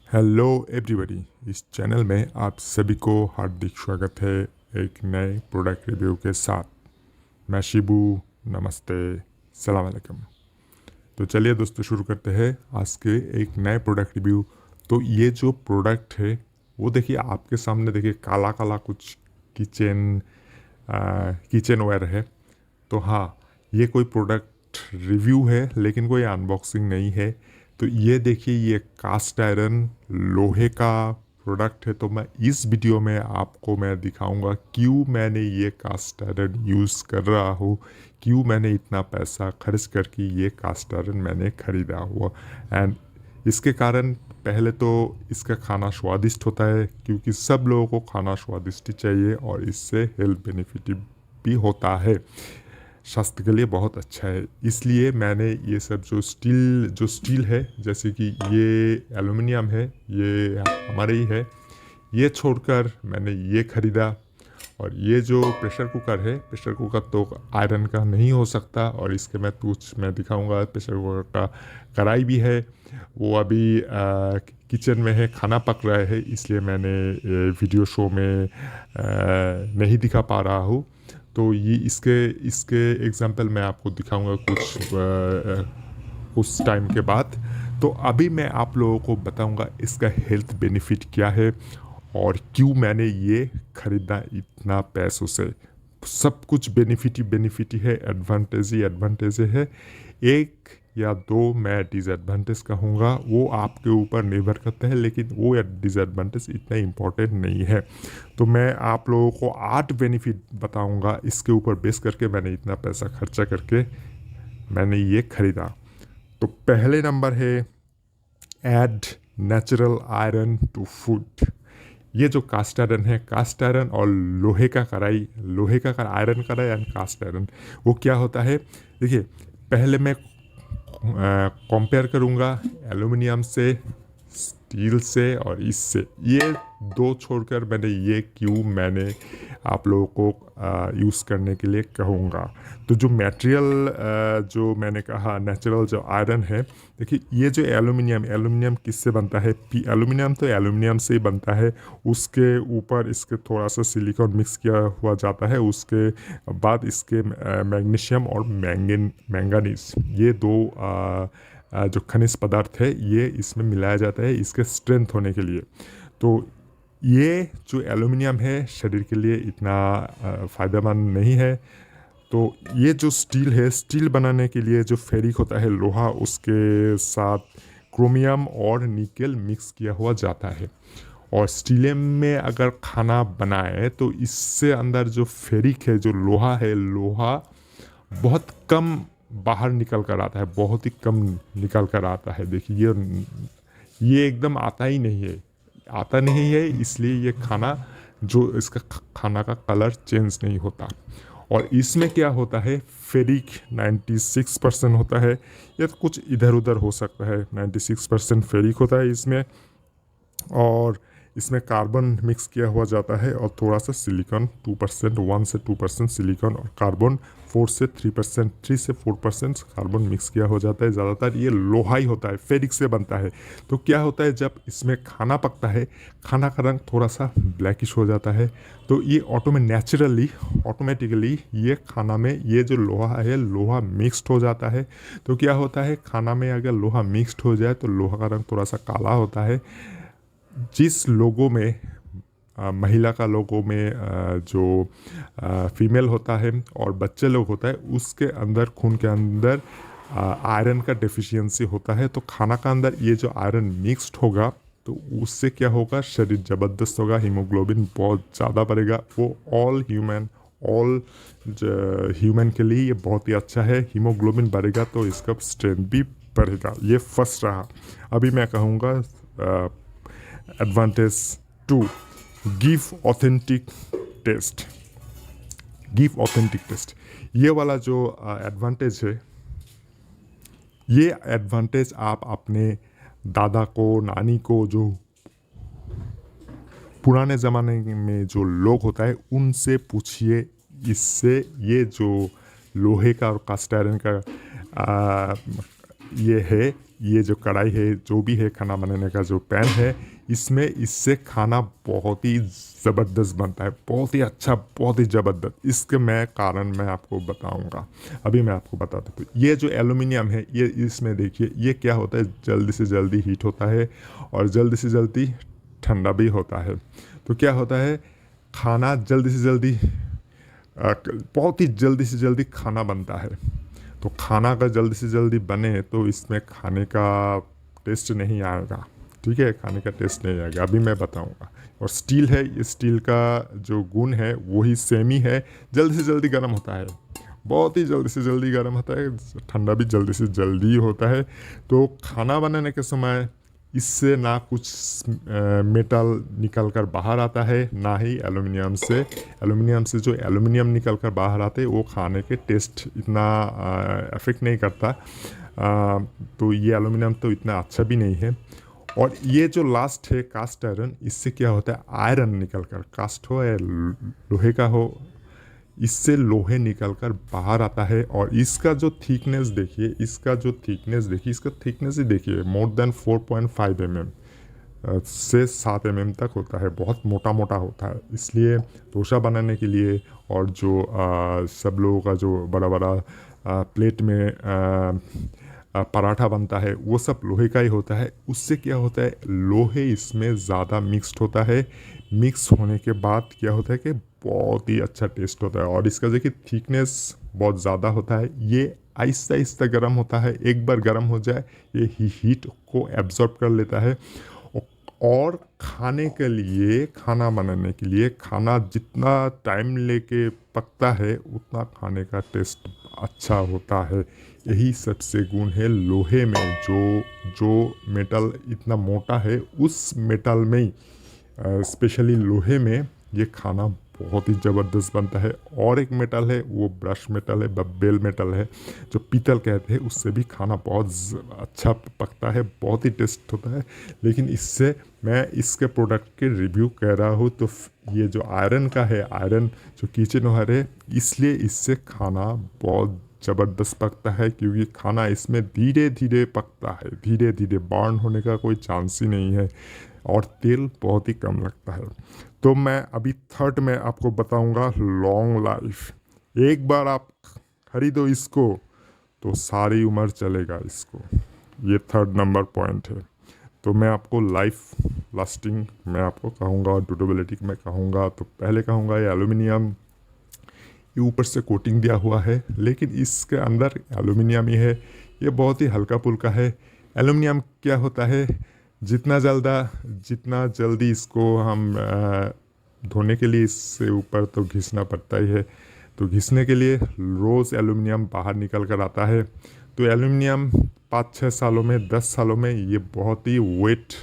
Hello everybody, इस channel में आप सभी को हार्दिक स्वागत है एक नए प्रोडक्ट रिव्यू के साथ। मैं शिबू, नमस्ते, सलाम अलैकुम। तो चलिए दोस्तों शुरू करते हैं आज के एक नए प्रोडक्ट रिव्यू। तो ये जो प्रोडक्ट है वो देखिए आपके सामने, देखिए काला काला कुछ किचन किचन वेयर है। तो हाँ, ये कोई प्रोडक्ट रिव्यू है लेकिन कोई अनबॉक्सिंग नहीं है। तो ये देखिए, ये कास्ट आयरन लोहे का प्रोडक्ट है। तो मैं इस वीडियो में आपको मैं दिखाऊंगा क्यों मैंने ये कास्ट आयरन यूज़ कर रहा हूँ, क्यों मैंने इतना पैसा खर्च करके ये कास्ट आयरन मैंने ख़रीदा हुआ। एंड इसके कारण पहले तो इसका खाना स्वादिष्ट होता है, क्योंकि सब लोगों को खाना स्वादिष्ट चाहिए और इससे हेल्थ बेनिफिट भी होता है, स्वास्थ्य के लिए बहुत अच्छा है। इसलिए मैंने ये सब जो स्टील है, जैसे कि ये एल्युमिनियम है, ये हमारे ही है, ये छोड़कर मैंने ये ख़रीदा। और ये जो प्रेशर कुकर है, प्रेशर कुकर तो आयरन का नहीं हो सकता, और इसके मैं दिखाऊंगा। प्रेशर कुकर का कढ़ाई भी है, वो अभी किचन में है, खाना पक रहा है, इसलिए मैंने वीडियो शो में नहीं दिखा पा रहा हूँ। तो ये इसके इसके एग्जांपल मैं आपको दिखाऊंगा उस टाइम के बाद। तो अभी मैं आप लोगों को बताऊंगा इसका हेल्थ बेनिफिट क्या है और क्यों मैंने ये ख़रीदा इतना पैसों से। सब कुछ बेनिफिट ही है, एडवांटेज ही है। एक या दो मैं डिसएडवांटेज कहूँगा, वो आपके ऊपर निर्भर करता है, लेकिन वो डिसएडवांटेज इतना इम्पोर्टेंट नहीं है। तो मैं आप लोगों को 8 बेनिफिट बताऊँगा, इसके ऊपर बेस करके मैंने इतना पैसा खर्चा करके मैंने ये ख़रीदा। तो पहले नंबर है add natural iron to food. ये जो कास्ट आयरन है, कास्ट आयरन और लोहे का कढ़ाई, आयरन कढ़ाई एंड कास्ट आयरन, वो क्या होता है देखिए। पहले मैं कंपेयर करूँगा एल्युमिनियम से, स्टील से और इससे। ये दो छोड़कर मैंने आप लोगों को यूज़ करने के लिए कहूँगा। तो जो मटेरियल जो मैंने कहा नेचुरल जो आयरन है, देखिए ये जो एल्युमिनियम किससे बनता है? एल्युमिनियम तो एल्युमिनियम से ही बनता है। उसके ऊपर इसके थोड़ा सा सिलिकॉन मिक्स किया हुआ जाता है, उसके बाद इसके मैग्नीशियम और मैंगनीज, ये दो जो खनिज पदार्थ है ये इसमें मिलाया जाता है इसके स्ट्रेंथ होने के लिए। तो ये जो एल्युमिनियम है शरीर के लिए इतना फ़ायदेमंद नहीं है। तो ये जो स्टील है, स्टील बनाने के लिए जो फेरिक होता है लोहा, उसके साथ क्रोमियम और निकेल मिक्स किया हुआ जाता है। और स्टील में अगर खाना बनाए तो इससे अंदर जो फेरिक है, जो लोहा है, लोहा बहुत कम बाहर निकल कर आता है, बहुत ही कम निकल कर आता है। देखिए ये एकदम आता नहीं है, इसलिए ये खाना जो इसका खाना का कलर चेंज नहीं होता। और इसमें क्या होता है, फेरिक 96% होता है, या तो कुछ इधर उधर हो सकता है। 96% फेरिक होता है इसमें, और इसमें कार्बन मिक्स किया हुआ जाता है और थोड़ा सा सिलिकॉन 2%, 1 से 2% सिलिकॉन, और कार्बन 4 से 3%, 3 से 4% कार्बन मिक्स किया हो जाता है। ज़्यादातर ये लोहा ही होता है, फेरिक से बनता है। तो क्या होता है, जब इसमें खाना पकता है, खाना का रंग थोड़ा सा ब्लैकिश हो जाता है। तो ये ऑटोमेटिकली ये खाना में ये जो लोहा है, लोहा मिक्सड हो जाता है। तो क्या होता है, खाना में अगर लोहा मिक्सड हो जाए तो लोहा का रंग थोड़ा सा काला होता है। जिस लोगों में महिला का लोगों में जो फीमेल होता है और बच्चे लोग होता है, उसके अंदर खून के अंदर आयरन का डेफिशिएंसी होता है। तो खाना का अंदर ये जो आयरन मिक्स्ड होगा तो उससे क्या होगा, शरीर ज़बरदस्त होगा, हीमोग्लोबिन बहुत ज़्यादा बढ़ेगा। वो ऑल ह्यूमन के लिए ये बहुत ही अच्छा है। हीमोग्लोबिन बढ़ेगा तो इसका स्ट्रेंथ भी बढ़ेगा। ये फर्स्ट रहा। अभी मैं कहूँगा एडवांटेज 2, गिव ऑथेंटिक टेस्ट। ये वाला जो एडवांटेज है, ये एडवांटेज आप अपने दादा को, नानी को, जो पुराने ज़माने में जो लोग होता है उनसे पूछिए। इससे ये जो लोहे का और कास्ट आयरन का ये है, ये जो कढ़ाई है, जो भी है खाना बनाने का जो पैन है, इसमें इससे खाना बहुत ही ज़बरदस्त बनता है, बहुत ही अच्छा, बहुत ही ज़बरदस्त। इसके मैं कारण मैं आपको बताऊंगा, अभी मैं आपको बता देता हूँ। ये जो एल्युमिनियम है, ये इसमें देखिए ये क्या होता है, जल्दी से जल्दी हीट होता है और जल्दी से जल्दी ठंडा भी होता है। तो क्या होता है, खाना जल्दी से जल्दी बहुत ही जल्दी से जल्दी खाना बनता है। तो खाना अगर जल्दी से जल्दी बने तो इसमें खाने का टेस्ट नहीं आएगा, ठीक है, खाने का टेस्ट नहीं आएगा, अभी मैं बताऊंगा। और स्टील है, ये स्टील का जो गुण है वही सेम ही है, जल्दी से जल्दी गर्म होता है, बहुत ही जल्दी से जल्दी गर्म होता है, ठंडा भी जल्दी से जल्दी होता है। तो खाना बनाने के समय इससे ना कुछ मेटल निकल कर बाहर आता है, ना ही एल्युमिनियम से जो एल्युमिनियम निकल कर बाहर आते हैं वो खाने के टेस्ट इतना अफेक्ट नहीं करता। तो ये एल्युमिनियम तो इतना अच्छा भी नहीं है। और ये जो लास्ट है कास्ट आयरन, इससे क्या होता है, आयरन निकल कर, कास्ट हो या लोहे का हो, इससे लोहे निकल कर बाहर आता है। और इसका जो थिकनेस देखिए, इसका थिकनेस ही देखिए, मोर देन 4.5 mm से 7 mm तक होता है, बहुत मोटा मोटा होता है। इसलिए डोसा बनाने के लिए और जो सब लोगों का जो बड़ा बड़ा प्लेट में पराठा बनता है वो सब लोहे का ही होता है। उससे क्या होता है, लोहे इसमें ज़्यादा मिक्स्ड होता है, मिक्स होने के बाद क्या होता है कि बहुत ही अच्छा टेस्ट होता है। और इसका देखिए थिकनेस बहुत ज़्यादा होता है, ये आहिस्ता आहिस्ता गर्म होता है, एक बार गर्म हो जाए ये हीट को एब्जॉर्ब कर लेता है। और खाने के लिए, खाना बनाने के लिए, खाना जितना टाइम लेके पकता है उतना खाने का टेस्ट अच्छा होता है। यही सबसे गुण है लोहे में, जो मेटल इतना मोटा है उस मेटल में, स्पेशली लोहे में ये खाना बहुत ही ज़बरदस्त बनता है। और एक मेटल है, वो ब्रश मेटल है, बेल मेटल है, जो पीतल कहते हैं, उससे भी खाना बहुत अच्छा पकता है, बहुत ही टेस्ट होता है। लेकिन इससे मैं इसके प्रोडक्ट के रिव्यू कह रहा हूँ, तो ये जो आयरन का है, आयरन जो किचनवेयर है, इसलिए इससे खाना बहुत ज़बरदस्त पकता है, क्योंकि खाना इसमें धीरे धीरे पकता है, धीरे धीरे बर्न होने का कोई चांस ही नहीं है, और तेल बहुत ही कम लगता है। तो मैं अभी थर्ड में आपको बताऊंगा लॉन्ग लाइफ। एक बार आप खरीदो इसको तो सारी उम्र चलेगा इसको, ये थर्ड नंबर पॉइंट है। तो मैं आपको लाइफ लास्टिंग मैं आपको कहूँगा और ड्यूरेबिलिटी मैं कहूँगा, तो पहले कहूँगा ये एल्युमिनियम, ये ऊपर से कोटिंग दिया हुआ है, लेकिन इसके अंदर एल्युमिनियम ही है, ये बहुत ही हल्का फुल्का है। एल्युमिनियम क्या होता है, जितना जल्दी इसको हम धोने के लिए इससे ऊपर तो घिसना पड़ता ही है, तो घिसने के लिए रोज़ एल्युमिनियम बाहर निकल कर आता है। तो एल्युमिनियम 5-6 सालों में, 10 सालों में ये बहुत ही वेट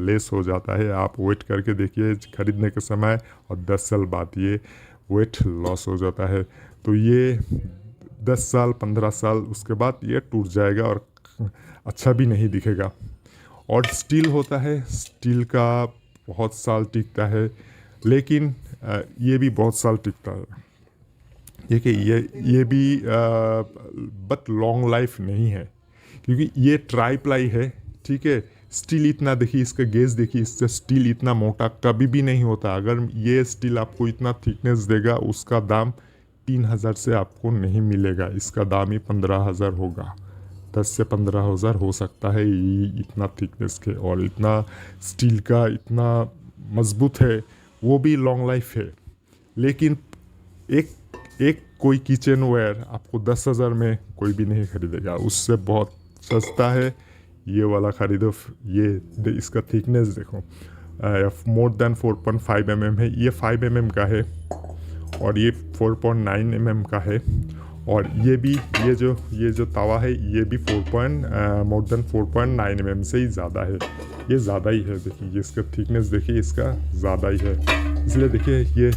लेस हो जाता है। आप वेट करके देखिए खरीदने के समय, और 10 साल बाद ये वेट लॉस हो जाता है। तो ये 10 साल 15 साल उसके बाद ये टूट जाएगा और अच्छा भी नहीं दिखेगा। और स्टील होता है, स्टील का बहुत साल टिकता है, लेकिन ये भी बहुत साल टिकता है। देखिए ये भी बट लॉन्ग लाइफ नहीं है, क्योंकि ये ट्राई प्लाई है, ठीक है। स्टील इतना देखिए, इसका गेज देखिए, इससे स्टील इतना मोटा कभी भी नहीं होता। अगर ये स्टील आपको इतना थिकनेस देगा, उसका दाम 3,000 से आपको नहीं मिलेगा, इसका दाम ही 15,000 होगा, 10 से 15,000 हो सकता है ये इतना थिकनेस के। और इतना स्टील का इतना मजबूत है, वो भी लॉन्ग लाइफ है। लेकिन एक कोई किचनवेयर आपको 10,000 में कोई भी नहीं खरीदेगा, उससे बहुत सस्ता है ये वाला खरीदो। ये इसका थिकनेस देखो, मोर देन 4.5 mm है, ये 5 mm का है, और ये 4.9 mm का है। और ये भी ये जो तवा है ये भी मोर देन 4.9 mm से ही ज़्यादा है, ये ज़्यादा ही है। देखिए ये इसका थिकनेस देखिए, इसका ज़्यादा ही है। इसलिए देखिए ये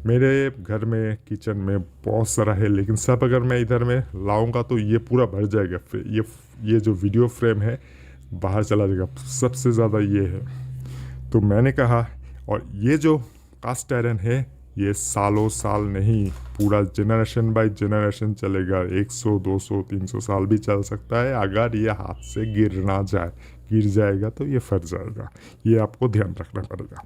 मेरे घर में किचन में बहुत सारा है, लेकिन सब अगर मैं इधर में लाऊंगा तो ये पूरा भर जाएगा। फिर ये जो वीडियो फ्रेम है बाहर चला जाएगा, सबसे ज़्यादा ये है। तो मैंने कहा, और ये जो कास्ट आयरन है ये सालों साल नहीं, पूरा जनरेशन बाय जनरेशन चलेगा। 100 200 300 साल भी चल सकता है। अगर ये हाथ से गिर ना जाए, गिर जाएगा तो ये फट जाएगा। ये आपको ध्यान रखना पड़ेगा।